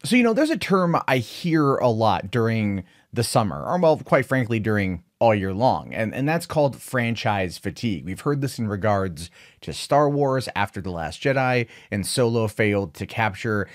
So, there's a term I hear a lot during the summer, or well, quite frankly, during all year long, and that's called franchise fatigue. We've heard this in regards to Star Wars after The Last Jedi, and Solo failed to capture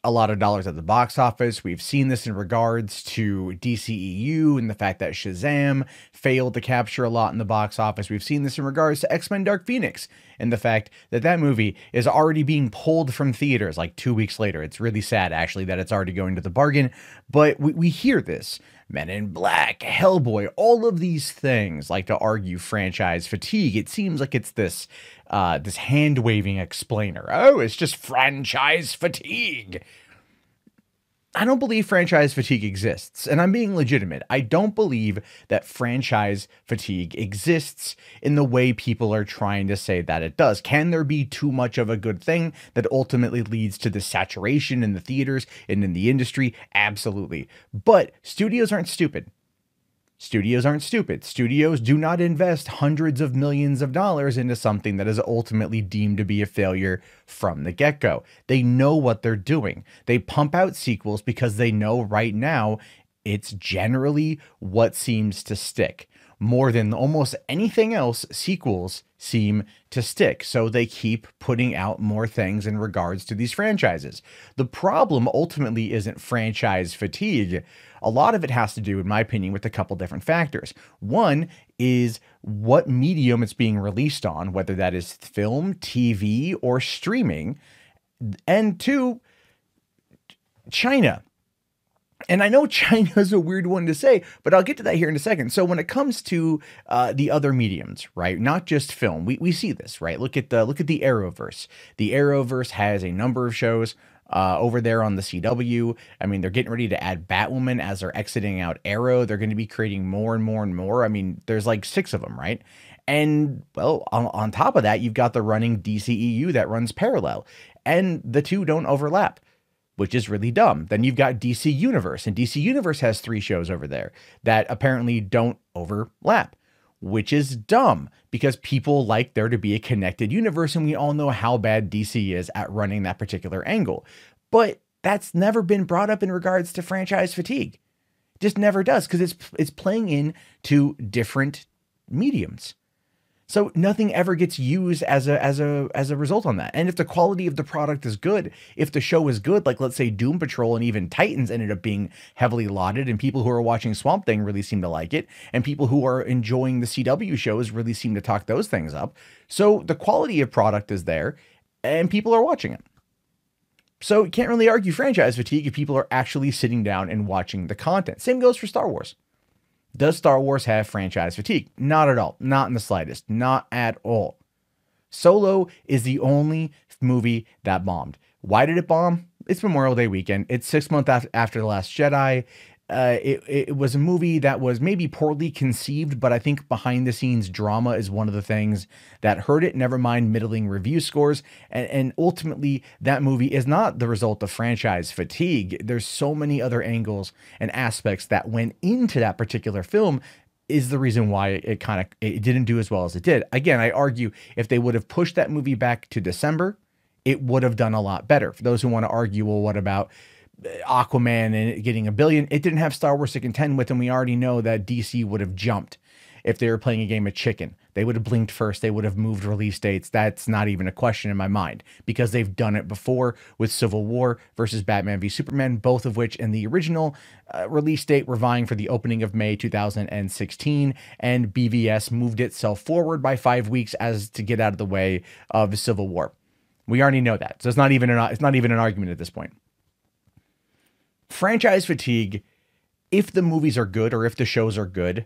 a lot of dollars at the box office. We've seen this in regards to DCEU and the fact that Shazam failed to capture a lot in the box office. We've seen this in regards to X-Men Dark Phoenix and the fact that that movie is already being pulled from theaters like 2 weeks later. It's really sad, actually, that it's already going to the bargain, but we hear this. Men in Black, Hellboy, all of these things like to argue franchise fatigue. It seems like it's this hand-waving explainer. Oh, it's just franchise fatigue. I don't believe franchise fatigue exists, and I'm being legitimate. I don't believe that franchise fatigue exists in the way people are trying to say that it does. Can there be too much of a good thing that ultimately leads to the saturation in the theaters and in the industry? Absolutely. But studios aren't stupid. Studios aren't stupid. Studios do not invest hundreds of millions of dollars into something that is ultimately deemed to be a failure from the get-go. They know what they're doing. They pump out sequels because they know right now it's generally what seems to stick. More than almost anything else, sequels seem to stick. So they keep putting out more things in regards to these franchises. The problem ultimately isn't franchise fatigue. A lot of it has to do, in my opinion, with a couple different factors. One is what medium it's being released on, whether that is film, TV, or streaming. And two, China. And I know China is a weird one to say, but I'll get to that here in a second. So when it comes to the other mediums, right, not just film, we see this, right? Look at the Arrowverse. The Arrowverse has a number of shows over there on the CW. I mean, they're getting ready to add Batwoman as they're exiting out Arrow. They're going to be creating more and more and more. I mean, there's like 6 of them, right? And well, on top of that, you've got the running DCEU that runs parallel, and the two don't overlap, which is really dumb. Then you've got DC Universe, and DC Universe has 3 shows over there that apparently don't overlap, which is dumb because people like there to be a connected universe, and we all know how bad DC is at running that particular angle. But that's never been brought up in regards to franchise fatigue. It just never does, because it's playing into different mediums. So nothing ever gets used as a result on that. And if the quality of the product is good, if the show is good, like let's say Doom Patrol and even Titans ended up being heavily lauded, and people who are watching Swamp Thing really seem to like it, and people who are enjoying the CW shows really seem to talk those things up. So the quality of product is there, and people are watching it. So you can't really argue franchise fatigue if people are actually sitting down and watching the content. Same goes for Star Wars. Does Star Wars have franchise fatigue? Not at all. Not in the slightest. Not at all. Solo is the only movie that bombed. Why did it bomb? It's Memorial Day weekend. It's 6 months after The Last Jedi. It was a movie that was maybe poorly conceived, but I think behind the scenes drama is one of the things that hurt it, never mind middling review scores. And ultimately, that movie is not the result of franchise fatigue. There's so many other angles and aspects that went into that particular film is the reason why it didn't do as well as it did. Again, I argue if they would have pushed that movie back to December, it would have done a lot better. For those who want to argue, well, what about Aquaman and it getting $1 billion? It didn't have Star Wars to contend with, and we already know that DC would have jumped if they were playing a game of chicken. They would have blinked first. They would have moved release dates. That's not even a question in my mind, because they've done it before with Civil War versus Batman v Superman, both of which in the original release date were vying for the opening of May 2016, and BVS moved itself forward by 5 weeks as to get out of the way of Civil War. We already know that, so it's not even an argument at this point. Franchise fatigue, if the movies are good or if the shows are good,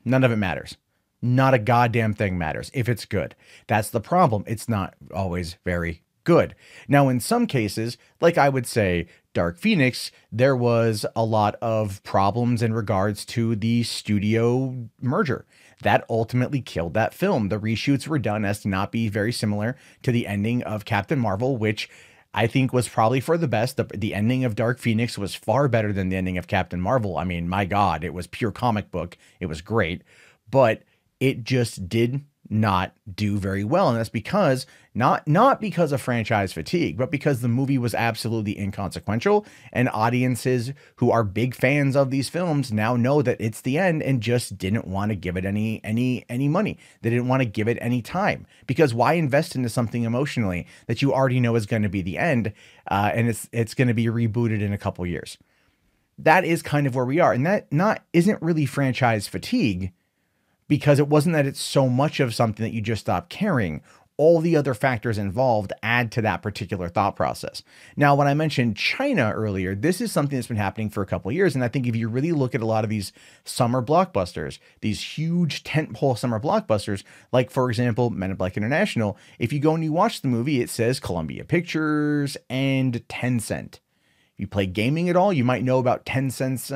none of it matters. Not a goddamn thing matters if it's good. That's the problem. It's not always very good. Now, in some cases, like I would say Dark Phoenix, there was a lot of problems in regards to the studio merger. That ultimately killed that film. The reshoots were done as to not be very similar to the ending of Captain Marvel, which I think was probably for the best. The ending of Dark Phoenix was far better than the ending of Captain Marvel. I mean, my God, it was pure comic book. It was great, but it just did not do very well. And that's because not because of franchise fatigue, but because the movie was absolutely inconsequential, and audiences who are big fans of these films now know that it's the end and just didn't want to give it any money. They didn't want to give it any time, because why invest into something emotionally that you already know is going to be the end, and it's going to be rebooted in a couple years. That is kind of where we are, and that not isn't really franchise fatigue, because it wasn't that it's so much of something that you just stop caring. All the other factors involved add to that particular thought process. Now, when I mentioned China earlier, this is something that's been happening for a couple of years. And I think if you really look at a lot of these summer blockbusters, these huge tentpole summer blockbusters, like, for example, Men in Black International, if you go and you watch the movie, it says Columbia Pictures and Tencent. You play gaming at all, you might know about Tencent's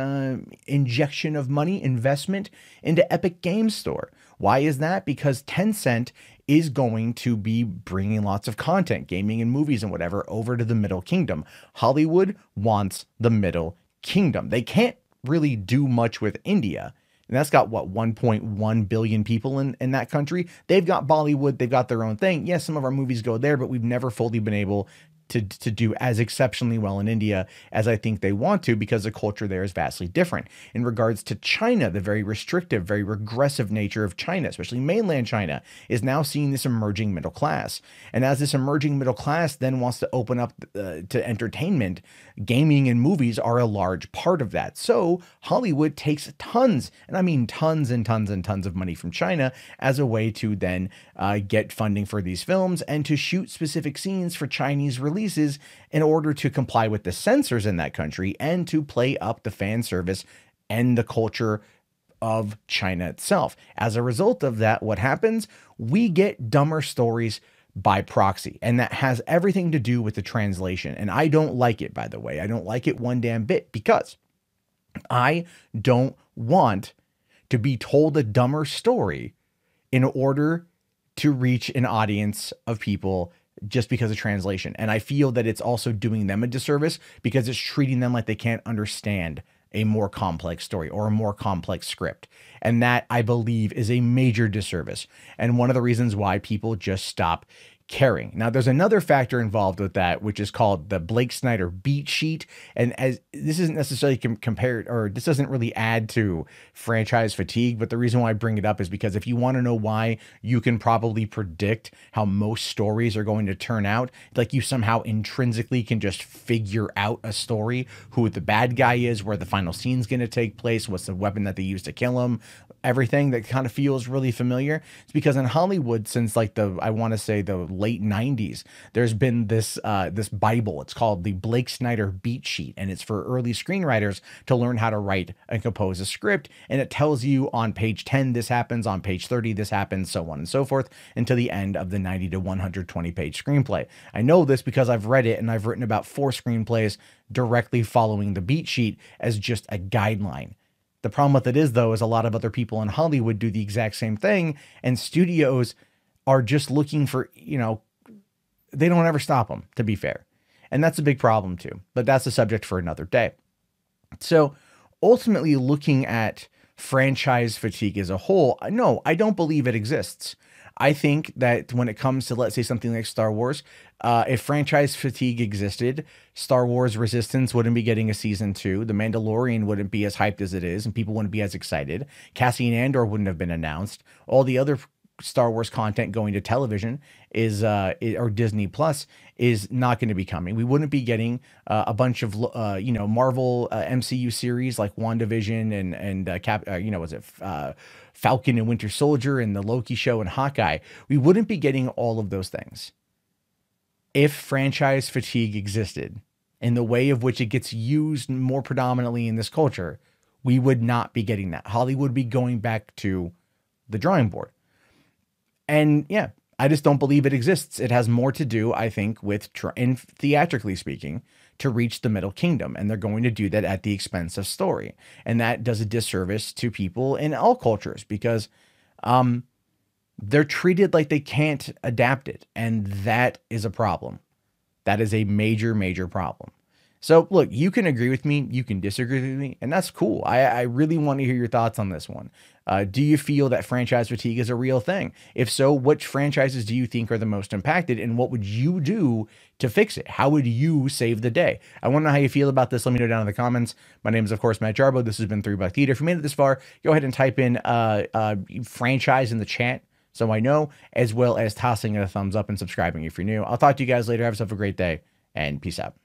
injection of money, investment into Epic Games Store. Why is that? Because Tencent is going to be bringing lots of content, gaming and movies and whatever, over to the Middle Kingdom. Hollywood wants the Middle Kingdom. They can't really do much with India. And that's got, what, 1.1 billion people in that country. They've got Bollywood. They've got their own thing. Yes, some of our movies go there, but we've never fully been able to do as exceptionally well in India as I think they want to, because the culture there is vastly different. In regards to China, the very restrictive, very regressive nature of China, especially mainland China, is now seeing this emerging middle class. And as this emerging middle class then wants to open up to entertainment, gaming and movies are a large part of that. So Hollywood takes tons, and I mean tons and tons and tons of money from China as a way to then get funding for these films and to shoot specific scenes for Chinese releases in order to comply with the censors in that country and to play up the fan service and the culture of China itself. As a result of that, what happens? We get dumber stories by proxy, and that has everything to do with the translation. And I don't like it, by the way. I don't like it one damn bit, because I don't want to be told a dumber story in order to reach an audience of people just because of translation. And I feel that it's also doing them a disservice, because it's treating them like they can't understand a more complex story or a more complex script. And that, I believe, is a major disservice, and one of the reasons why people just stop caring. Now, there's another factor involved with that, which is called the Blake Snyder beat sheet. And as this isn't necessarily compared, or this doesn't really add to franchise fatigue, but the reason why I bring it up is because if you want to know why you can probably predict how most stories are going to turn out, like you somehow intrinsically can just figure out a story, who the bad guy is, where the final scene's going to take place, what's the weapon that they use to kill him, everything that kind of feels really familiar. It's because in Hollywood, since like I want to say the late 90s, there's been this Bible. It's called the Blake Snyder beat sheet, and it's for early screenwriters to learn how to write and compose a script. And it tells you on page 10 this happens, on page 30 this happens, so on and so forth, until the end of the 90 to 120 page screenplay. I know this because I've read it, and I've written about 4 screenplays directly following the beat sheet as just a guideline. The problem with it is, though, is a lot of other people in Hollywood do the exact same thing, and studios are just looking for, they don't ever stop them, to be fair. And that's a big problem too, but that's a subject for another day. So ultimately, looking at franchise fatigue as a whole, no, I don't believe it exists. I think that when it comes to, let's say, something like Star Wars, if franchise fatigue existed, Star Wars Resistance wouldn't be getting a season 2. The Mandalorian wouldn't be as hyped as it is, and people wouldn't be as excited. Cassian Andor wouldn't have been announced. All the other Star Wars content going to television or Disney Plus is not going to be coming. We wouldn't be getting a bunch of Marvel MCU series like WandaVision and Falcon and Winter Soldier and the Loki show and Hawkeye. We wouldn't be getting all of those things if franchise fatigue existed in the way of which it gets used more predominantly in this culture. We would not be getting that. Hollywood would be going back to the drawing board. And yeah, I just don't believe it exists. It has more to do, I think, with, and theatrically speaking, to reach the Middle Kingdom. And they're going to do that at the expense of story. And that does a disservice to people in all cultures, because they're treated like they can't adapt it. And that is a problem. That is a major, major problem. So look, you can agree with me, you can disagree with me, and that's cool. I really want to hear your thoughts on this one. Do you feel that franchise fatigue is a real thing? If so, which franchises do you think are the most impacted, and what would you do to fix it? How would you save the day? I want to know how you feel about this. Let me know down in the comments. My name is, of course, Matt Jarbo. This has been 3 Buck Theater. If you made it this far, go ahead and type in franchise in the chat so I know, as well as tossing it a thumbs up and subscribing if you're new. I'll talk to you guys later. Have yourself a great day, and peace out.